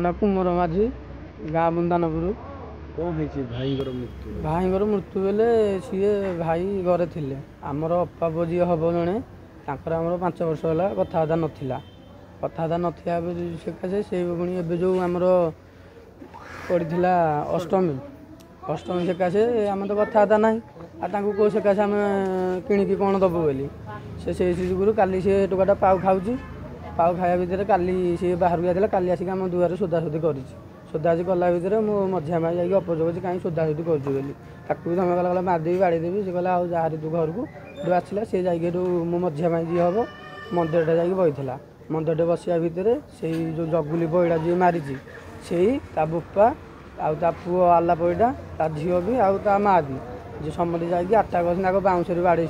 ना कुमर माझी गाँ बुंदानपुर। कौन है भाईर मृत्यु? भाईर मृत्यु बेले सी भाई घरे थे आमर अपा जी हम जड़े तर आम 5 वर्ष है कथबार्ता नाला कथबार्ता ना सकाशे से पुणी एवं जो आमर पड़ा अष्टमी अष्टमी सकाशे आम तो कथबार्ता ना कौ सकाशे आम किणिकी कौन दबु बोली से जुगुरु काली सी टोकाटा पाउ खाऊँ पाउ खाया भितर काली सी बाहर जाता काली आसिक आम दुआर सोदासोदी कर सोदासोदी कला भितर मो मझिया माई जाकि अपजोग अच्छे कहीं सोदासोदी करी ताकू भी धमक कला मारिदेवी बाड़ेदेवी से कहला आज जाहारी तू घर को आसला सी जाकि मो मझिया माई जी हम मंदिरटा जाकि बहीला मंदिरटे बसिया भितर से जो जगुली बईड़ा जी मारी से बोपा आ पुओ आला बईड़ा ता झील भी आ माँ भी जी समझे जाकि आटा कर बाउंसरे बाड़े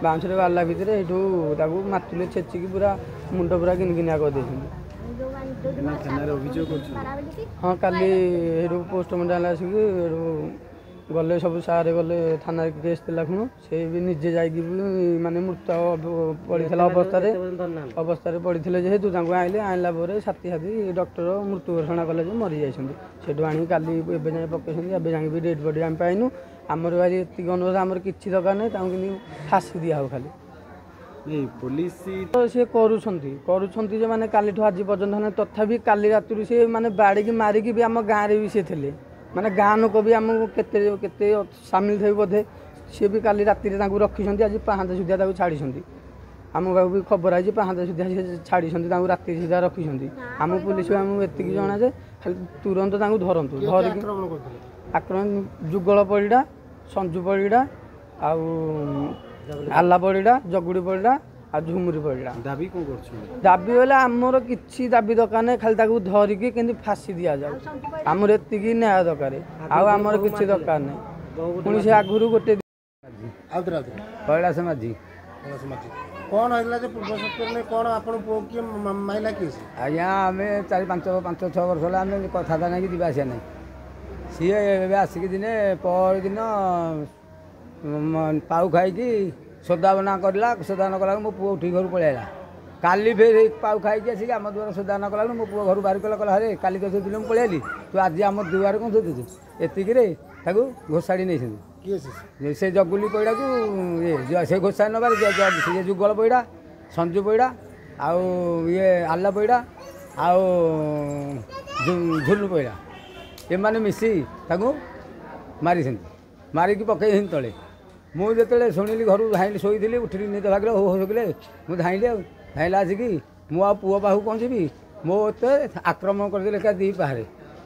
बाउंसरे बाड़ला भितर यू मातुले छेचिकी पूरा मुंड पूरा गिनगिनिया कर हाँ काली पोस्टमार्टम आसिक गले सब सारे गले थाना केस दिला खुण से भी निजे जाकि माने मृत पड़ा अवस्था पड़ते जेहेतु आइले आनला साथी साथी डॉक्टर मृत्यु घोषणा कले मरी जाइए आनी काली एवं जाए पकड़ एवं जाए भी डेड बडी आम पाइनु आमर भाई ये अनुरोध आमर किसी दरकार नहीं कि फाँसी दिया हो खाली पुलिस तो सी करुँच मैंने काली आज पर्यटन तथापि काली रात सी मैंने बाड़ी मारिकी भी आम गाँव में भी सी थे माने गाँ लोक भी आमको केते सामिल थे बोधे सी भी काली राति रखी आज पाहांत सुधा छाड़ी आम पाक भी खबर आई पाहांत सुधा छाड़ी राति सुधा रखी आम पुलिस आम एतिक जना जे खाली तुरंत धरतु धरिकी आक्रमण जुगल पड़ा संजू पड़ा आला पड़ा जगुड़ी पड़ा आ झुमुरी पड़ा दाबी कौन कर दाबी बोले आमर किसी दाबी दरकार नहीं खाली धरिकी के फाँसी दि जाऊ आमर एतिक न्याय दरकार आमर किसी दरकार नहीं पुणी से आगुरी गोटे कैलाश माझी कौन है पूर्व सप्ताह कौन आप माइला किए आज्ञा आम 4-5-6 वर्ष है आम कथबार्ता नहीं कि जावासिया नहीं सी आसिक दिने पर दिन पाउ खाई सोदाबना करला सोदा न कला मो पुओ उठी घर पलैला काली फेर पाउ खाई आसिक आम दुआर सोदा न कला मो पुओ घर बाहर कला अरे काली तो दिन पलैली तू आज आम दुआर कौन सोदु एतिक घोषाड़ी नहीं से जगुली पैड़ा को ये से घोषाड़ी नबार से जुगल पैड़ा संजू पैड़ा आउ ये आला पैड़ा आउ झुलू पैड़ा ये मैंने मिसी मारी मारिकी पकई तले मुझे शुणिली घर धाइली शोली उठिली निद भाग हो शोकिले मुझे धाइली धाइला आसिक मु पुओ पाखु पहुँची मो आक्रमण करदे क्या दी पारे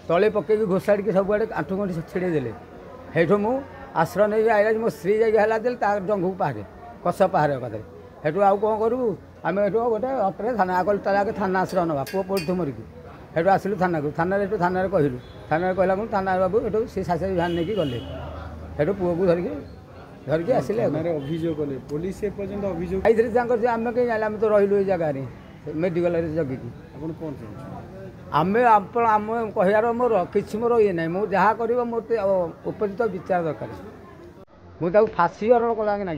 तले पकईकी घोषाड़ी सबुआड़े आंठू गंठी छिड़ेदेले हेठू मु आश्रय नहीं आइला मो स्त्री जाइला जंघ पहाड़े कस पहाड़ कथे हेठू आउ कौन करूँ आम गोटे अटे थाना आगे आगे थाना आश्रय ना पुओ पड़ू मरिकी हेठू आसलु थाना को थाना थाना कहलु थाना कहला थाना बाबू हेठू सी सासे भ्यान नहीं गले हेठू पुओ को धरिकी आसिले अभियोग कले पुलिस एपर्यंत अभियोग आई आम कहीं जाने आम तो रही ये जगार मेडिकल जगिकी कौन आम आम कहार मोर कि मोर ये ना मुझे जहाँ कर मत उपयुक्त विचार दरकार मुझे फाँसी अरण कला कि ना